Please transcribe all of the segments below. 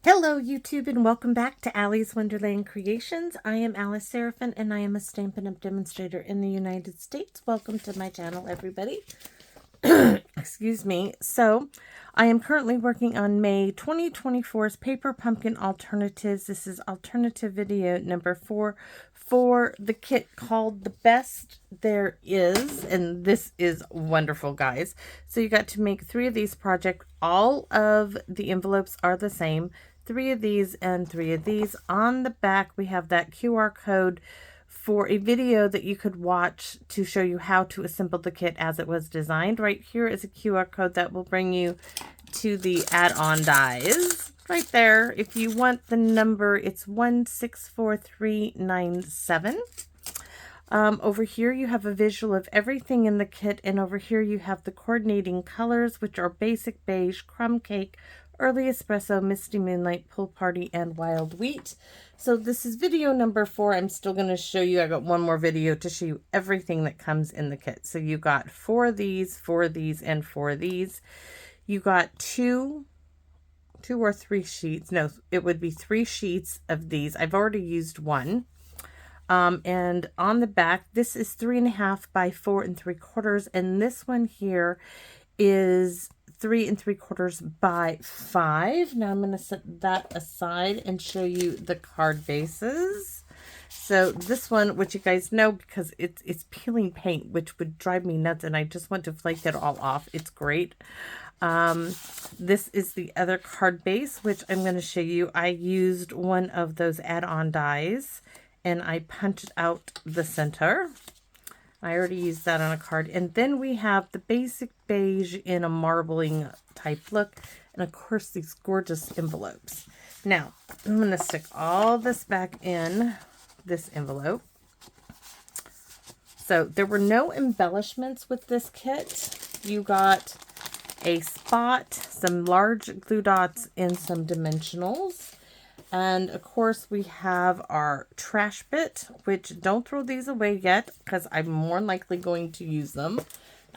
Hello YouTube and welcome back to Allie's Wonderland Creations. I am Alice Seraphin and I am a Stampin' Up! Demonstrator in the United States. Welcome to my channel, everybody. Excuse me. So, I am currently working on May 2024's Paper Pumpkin Alternatives. This is alternative video number 4 for the kit called The Best There Is. And this is wonderful, guys. So, you got to make 3 of these projects. All of the envelopes are the same. 3 of these and 3 of these. On the back, we have that QR code for a video that you could watch to show you how to assemble the kit as it was designed. Right here is a QR code that will bring you to the add-on dies. Right there. If you want the number, it's 164397. Over here you have a visual of everything in the kit, and over here you have the coordinating colors, which are Basic Beige, Crumb Cake, Early Espresso, Misty Moonlight, Pool Party, and Wild Wheat. So this is video number 4. I'm still going to show you, I got one more video to show you everything that comes in the kit. So you got 4 of these, 4 of these, and 4 of these. You got two or 3 sheets. No, it would be 3 sheets of these. I've already used one. And on the back, this is 3.5 by 4 3/4, and this one here is 3 3/4 by 5. Now I'm going to set that aside and show you the card bases. So this one, which you guys know because it's peeling paint, which would drive me nuts, and I just want to flake it all off. It's great. This is the other card base, which I'm going to show you. I used one of those add-on dies, and I punched out the center. I already used that on a card. And then we have the Basic Beige in a marbling type look. And of course, these gorgeous envelopes. Now, I'm going to stick all this back in this envelope. So there were no embellishments with this kit. You got a spot, some large glue dots, and some dimensionals. And of course we have our trash bit, which don't throw these away yet because I'm more likely going to use them.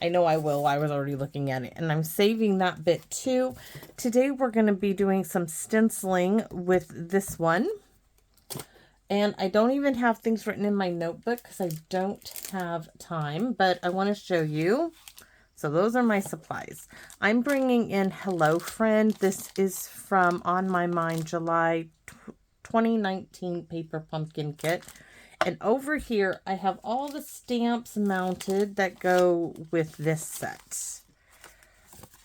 I know I will. I was already looking at it, and I'm saving that bit too. Today we're going to be doing some stenciling with this one. And I don't even have things written in my notebook because I don't have time, but I want to show you. So those are my supplies. I'm bringing in Hello Friend. This is from On My Mind July 2019 Paper Pumpkin Kit. And over here, I have all the stamps mounted that go with this set.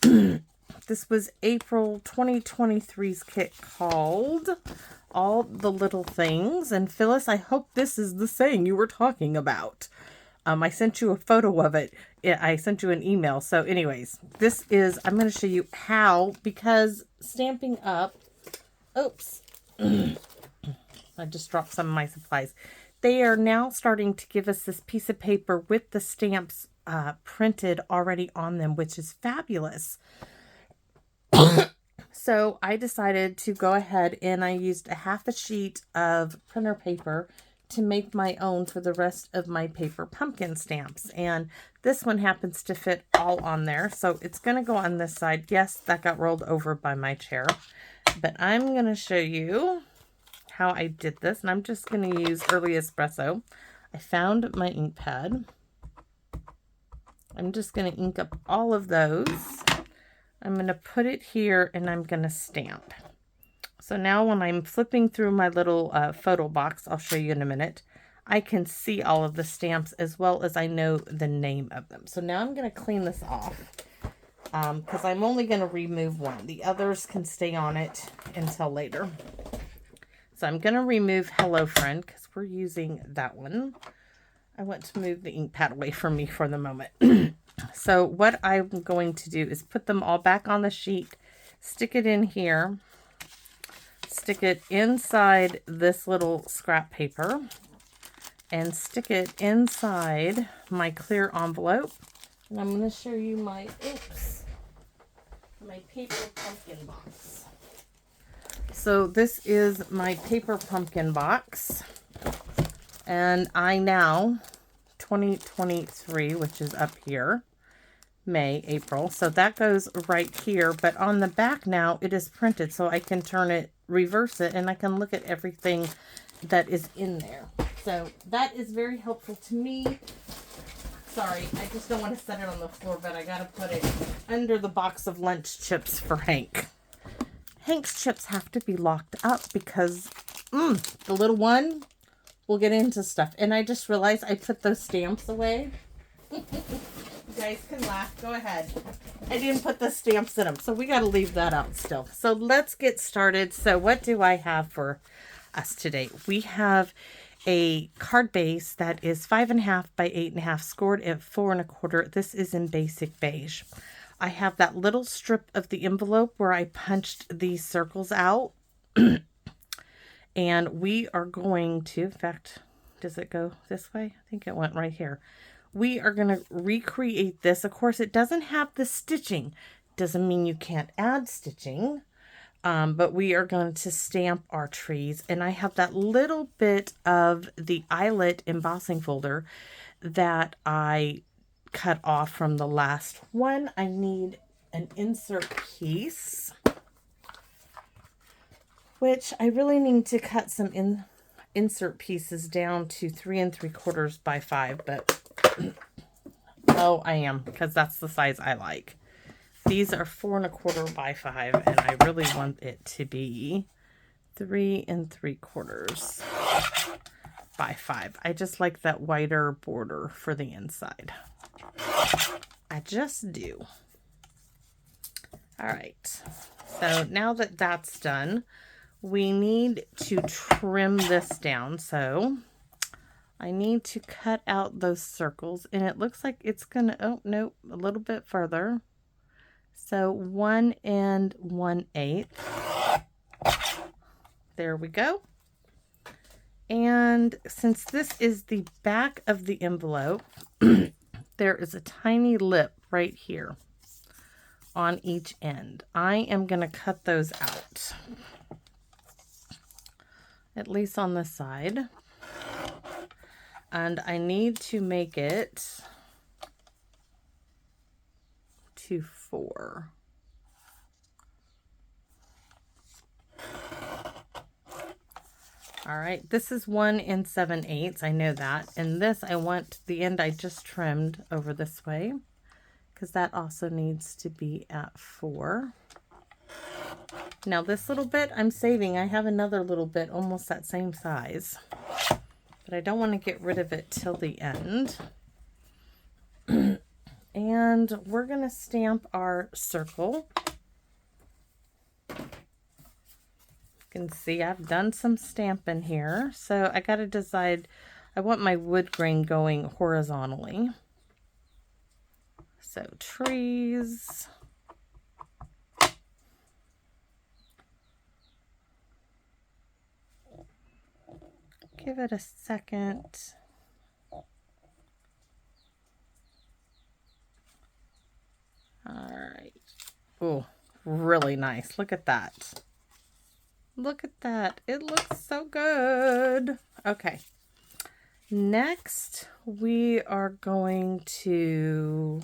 This was April 2023's kit called All the Little Things. And Phyllis, I hope this is the saying you were talking about. I sent you a photo of it. I sent you an email. So anyways, this is, I'm going to show you how, because Stampin' Up, oops, I just dropped some of my supplies. They are now starting to give us this piece of paper with the stamps printed already on them, which is fabulous. So I decided to go ahead and I used a half a sheet of printer paper to make my own for the rest of my paper pumpkin stamps. And this one happens to fit all on there. So it's going to go on this side. Yes, that got rolled over by my chair. But I'm going to show you how I did this. And I'm just going to use Early Espresso. I found my ink pad. I'm just going to ink up all of those. I'm going to put it here and I'm going to stamp. So now when I'm flipping through my little photo box, I'll show you in a minute, I can see all of the stamps as well as I know the name of them. So now I'm going to clean this off because I'm only going to remove one. The others can stay on it until later. So I'm going to remove Hello Friend because we're using that one. I want to move the ink pad away from me for the moment. So what I'm going to do is put them all back on the sheet, stick it in here, stick it inside this little scrap paper, and stick it inside my clear envelope. And I'm going to show you my paper pumpkin box. So this is my paper pumpkin box. And I now, 2023, which is up here, May, April. So that goes right here. But on the back now, it is printed. So I can turn it, reverse it, and I can look at everything that is in there. So that is very helpful to me. Sorry, I just don't want to set it on the floor, but I got to put it under the box of lunch chips for Hank. Hank's chips have to be locked up because the little one will get into stuff. And I just realized I put those stamps away. You guys can laugh. Go ahead. I didn't put the stamps in them, so we got to leave that out still. So let's get started. So what do I have for us today? We have a card base that is 5.5 by 8.5, scored at 4 1/4. This is in basic beige. I have that little strip of the envelope where I punched these circles out. And we are going to, in fact, does it go this way? I think it went right here. We are going to recreate this. Of course, it doesn't have the stitching. Doesn't mean you can't add stitching. But we are going to stamp our trees. And I have that little bit of the eyelit embossing folder that I cut off from the last one. I need an insert piece, which I really need to cut some insert pieces down to 3 3/4 by 5, but oh, I am, because that's the size I like. These are 4 1/4 by 5, and I really want it to be 3 3/4 by 5. I just like that wider border for the inside. I just do. All right. So now that that's done, we need to trim this down. So I need to cut out those circles, and it looks like it's gonna, oh, nope, a little bit further. So 1 1/8. There we go. And since this is the back of the envelope, there is a tiny lip right here on each end. I am going to cut those out, at least on the side. And I need to make it to 4. All right, this is 1 7/8. I know that. And this, I want the end I just trimmed over this way, because that also needs to be at 4. Now this little bit I'm saving. I have another little bit almost that same size, but I don't want to get rid of it till the end. And we're going to stamp our circle. You can see I've done some stamping here. So I got to decide, I want my wood grain going horizontally. So trees. Give it a second. All right. Oh, really nice. Look at that. Look at that. It looks so good. Okay. Next, we are going to,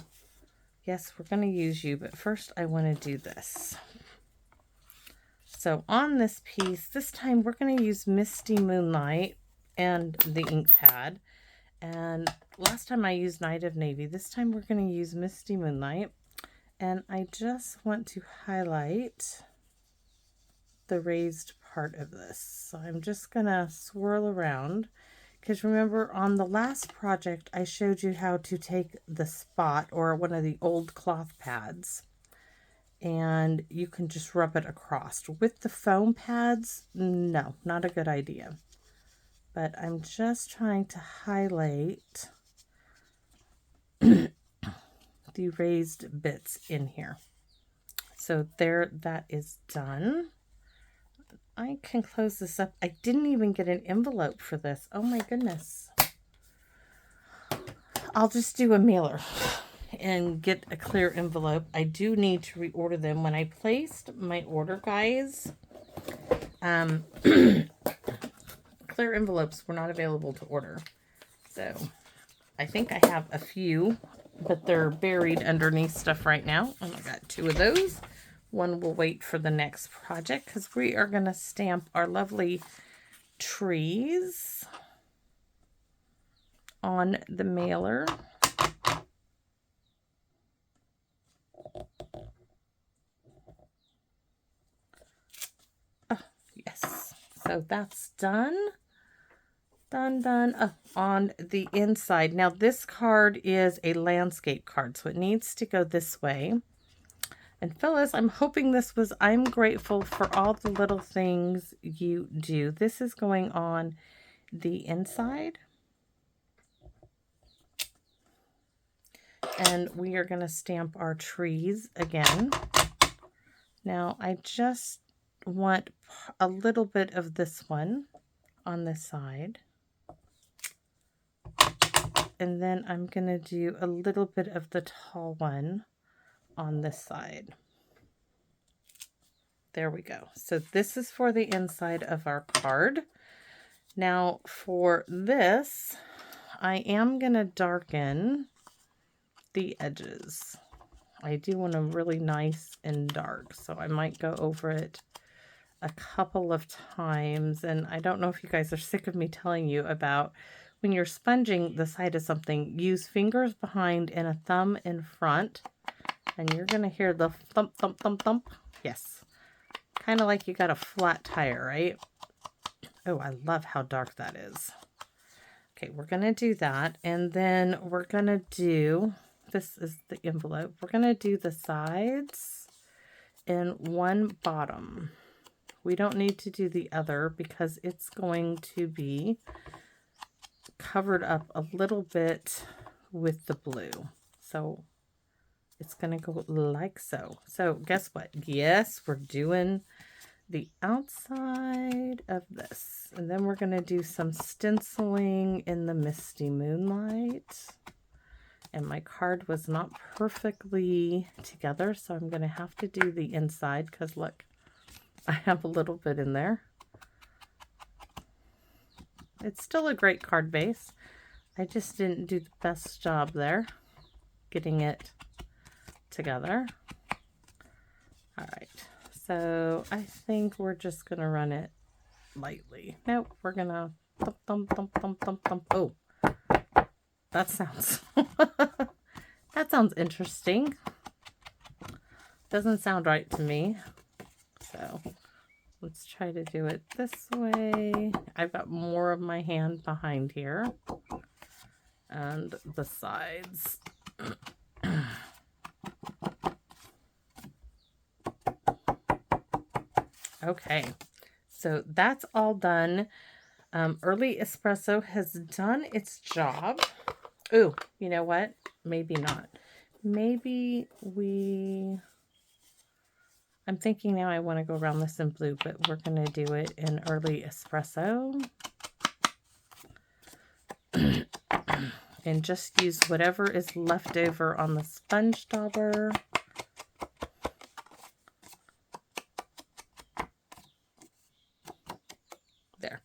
yes, we're going to use you, but first I want to do this. So on this piece, this time we're going to use Misty Moonlight and the ink pad. And last time I used Night of Navy. This time we're going to use Misty Moonlight. And I just want to highlight the raised part of this. So I'm just going to swirl around. Because remember, on the last project, I showed you how to take the spot or one of the old cloth pads, and you can just rub it across. With the foam pads, no, not a good idea. But I'm just trying to highlight the raised bits in here. So there, that is done. I can close this up. I didn't even get an envelope for this. Oh my goodness. I'll just do a mailer and get a clear envelope. I do need to reorder them. When I placed my order, guys, clear envelopes were not available to order. So I think I have a few but they're buried underneath stuff right now. And I got 2 of those. One will wait for the next project because we are going to stamp our lovely trees on the mailer. Oh, yes. So that's done. Done. On the inside. Now this card is a landscape card, so it needs to go this way. And Phyllis, I'm hoping this was, I'm grateful for all the little things you do. This is going on the inside. And we are going to stamp our trees again. Now I just want a little bit of this one on this side. And then I'm going to do a little bit of the tall one on this side. There we go. So this is for the inside of our card. Now for this, I am going to darken the edges. I do want them really nice and dark, so I might go over it a couple of times. And I don't know if you guys are sick of me telling you about when you're sponging the side of something, use fingers behind and a thumb in front. And you're going to hear the thump, thump, thump, thump. Yes. Kind of like you got a flat tire, right? Oh, I love how dark that is. Okay, we're going to do that. And then we're going to do, this is the envelope. We're going to do the sides and one bottom. We don't need to do the other because it's going to be covered up a little bit with the blue. So it's going to go like so. So guess what? Yes, we're doing the outside of this. And then we're going to do some stenciling in the misty moonlight. And my card was not perfectly together, so I'm going to have to do the inside because look, I have a little bit in there. It's still a great card base. I just didn't do the best job there getting it together. All right, so I think we're just going to run it lightly. Nope, we're going to thump, thump, thump, thump, thump, thump. Oh, that sounds, that sounds interesting. Doesn't sound right to me. So let's try to do it this way. I've got more of my hand behind here and the sides. Okay, so that's all done. Early Espresso has done its job. Ooh, you know what? Maybe not. Maybe I'm thinking now I want to go around this in blue, but we're going to do it in Early Espresso. And just use whatever is left over on the sponge dauber. There.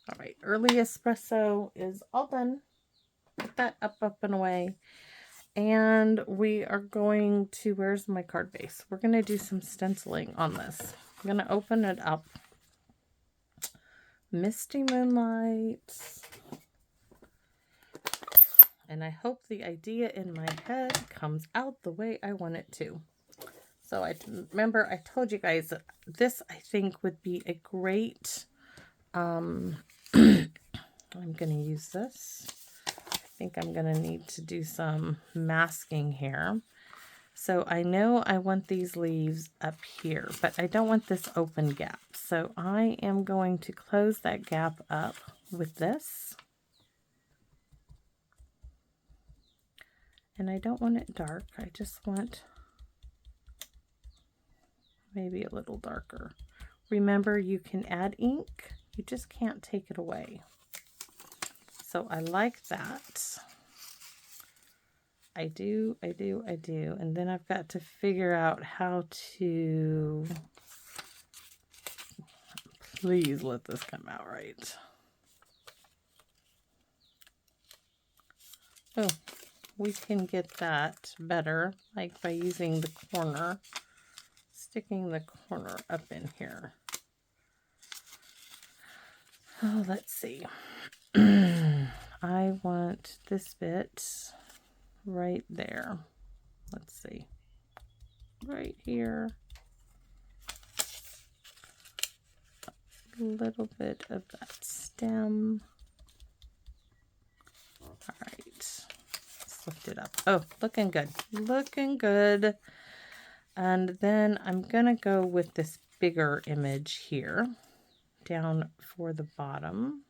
All right, Early Espresso is all done. Put that up and away. And we are going to, where's my card base? We're going to do some stenciling on this. I'm going to open it up. Misty Moonlight. And I hope the idea in my head comes out the way I want it to. So I remember I told you guys that this I think would be a great, I'm going to use this. I think I'm going to need to do some masking here. So I know I want these leaves up here, but I don't want this open gap. So I am going to close that gap up with this. And I don't want it dark. I just want maybe a little darker. Remember, you can add ink. You just can't take it away. So I like that. I do. And then I've got to figure out how to, please let this come out right. Oh, we can get that better, like by using the corner, sticking the corner up in here. Oh, let's see. I want this bit right there. Let's see. Right here. A little bit of that stem. All right. Let's lift it up. Oh, looking good. Looking good. And then I'm going to go with this bigger image here down for the bottom.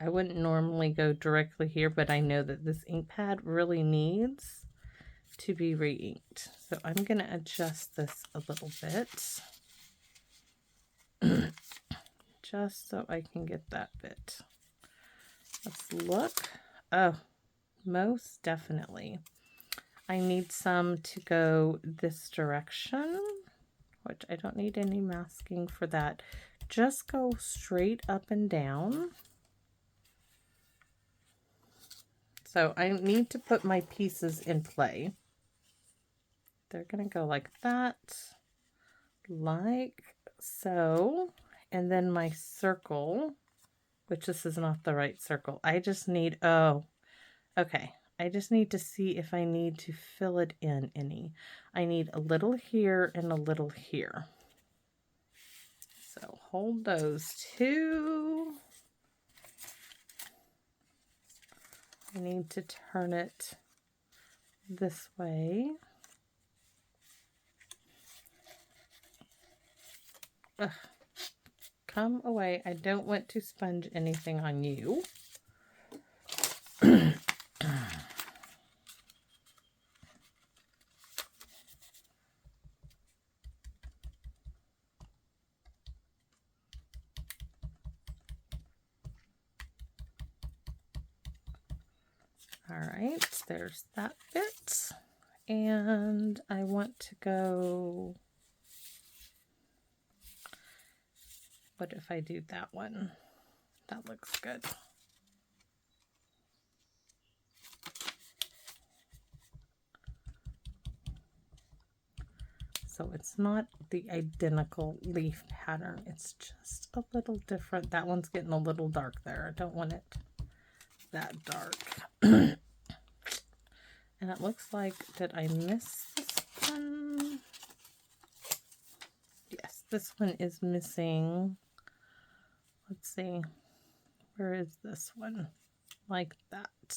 I wouldn't normally go directly here, but I know that this ink pad really needs to be re-inked. So I'm going to adjust this a little bit. Just so I can get that bit. Let's look. Oh, most definitely. I need some to go this direction, which I don't need any masking for that. Just go straight up and down. So I need to put my pieces in play. They're going to go like that, like so. And then my circle, which this is not the right circle. I just need, oh, okay. I just need to see if I need to fill it in any. I need a little here and a little here. So hold those two. I need to turn it this way. Ugh. Come away. I don't want to sponge anything on you. All right, there's that bit. And I want to go, what if I do that one? That looks good. So it's not the identical leaf pattern. It's just a little different. That one's getting a little dark there. I don't want it that dark. And it looks like, did I miss this one? Yes, this one is missing. Let's see. Where is this one? Like that.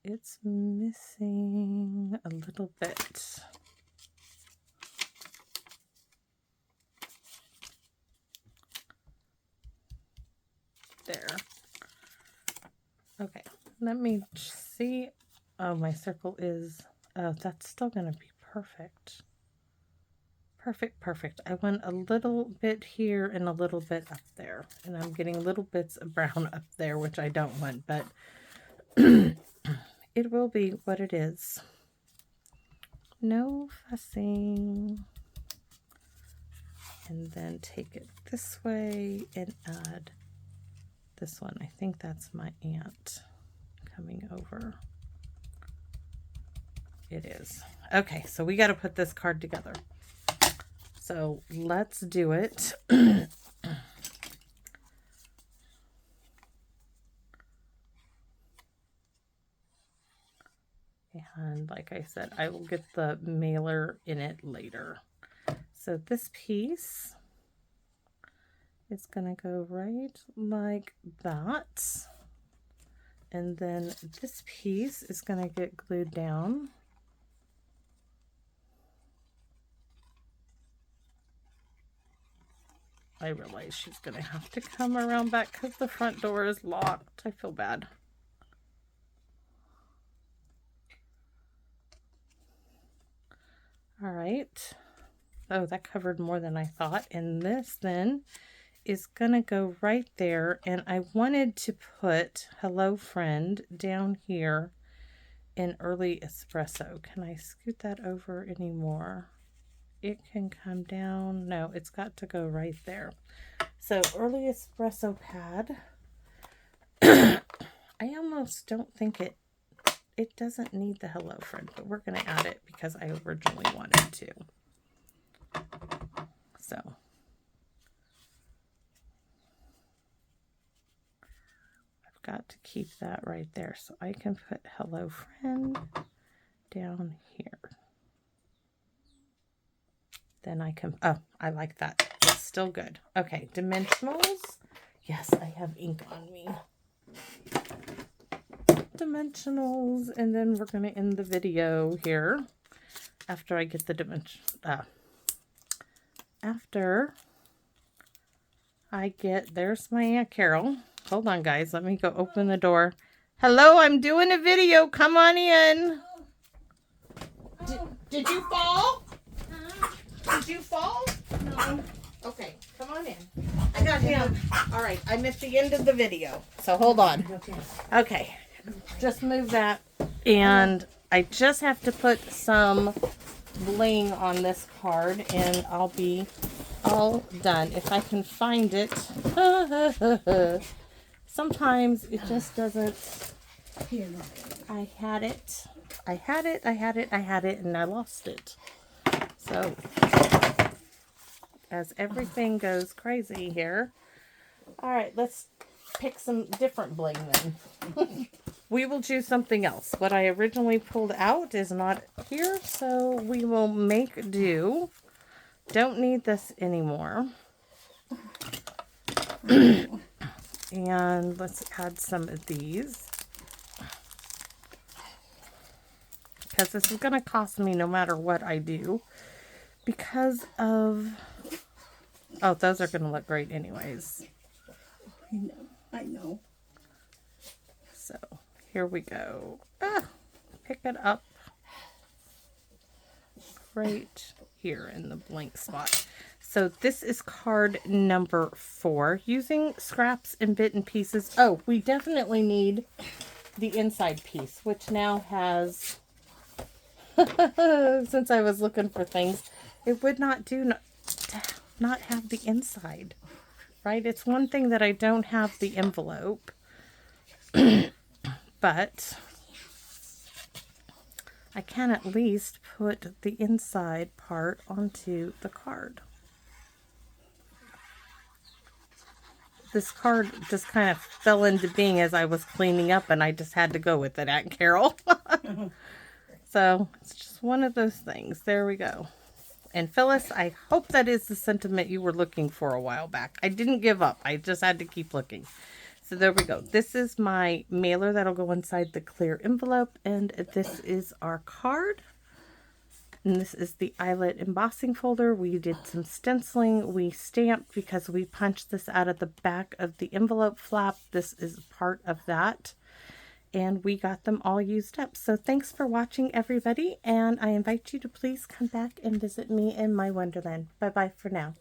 It's missing a little bit. There. Okay, let me see. Oh, my circle is, oh, that's still going to be perfect. Perfect, perfect. I want a little bit here and a little bit up there. And I'm getting little bits of brown up there, which I don't want, but it will be what it is. No fussing. And then take it this way and add this one. I think that's my aunt coming over. It is. Okay, so we got to put this card together. So let's do it. And like I said, I will get the mailer in it later. So this piece is going to go right like that. And then this piece is going to get glued down. I realize she's going to have to come around back because the front door is locked. I feel bad. All right. Oh, that covered more than I thought. And this then is going to go right there. And I wanted to put Hello Friend down here in Early Espresso. Can I scoot that over anymore? It can come down. No, it's got to go right there. So Early Espresso pad. I almost don't think it doesn't need the Hello Friend, but we're going to add it because I originally wanted to. So I've got to keep that right there. So I can put Hello Friend down here. Then I can, oh, I like that. It's still good. Okay, dimensionals. Yes, I have ink on me. Dimensionals, and then we're going to end the video here after I get the dimension, after I get, there's my Aunt Carol. Hold on, guys, let me go open the door. Hello, I'm doing a video. Come on in. Did you fall? Did you fall? No. Okay, come on in. I got him. All right, I'm at the end of the video, so hold on. Okay, just move that. And I just have to put some bling on this card, and I'll be all done. If I can find it. Sometimes it just doesn't. I had it, and I lost it. So, as everything goes crazy here. All right, let's pick some different bling then. We will choose something else. What I originally pulled out is not here, so we will make do. Don't need this anymore. And let's add some of these. Because this is going to cost me no matter what I do. Because of... Oh, those are going to look great anyways. I know. So, here we go. Pick it up right here in the blank spot. So, this is card number 4. Using scraps and bitten pieces. Oh, we definitely need the inside piece, which now has... Since I was looking for things, it would not do not have the inside, right? It's one thing that I don't have the envelope, but I can at least put the inside part onto the card. This card just kind of fell into being as I was cleaning up, and I just had to go with it, Aunt Carol. So, it's just one of those things. There we go. And Phyllis, I hope that is the sentiment you were looking for a while back. I didn't give up. I just had to keep looking. So, there we go. This is my mailer that'll go inside the clear envelope. And this is our card. And this is the eyelit embossing folder. We did some stenciling. We stamped because we punched this out of the back of the envelope flap. This is part of that. And we got them all used up. So thanks for watching, everybody. And I invite you to please come back and visit me in my Wonderland. Bye-bye for now.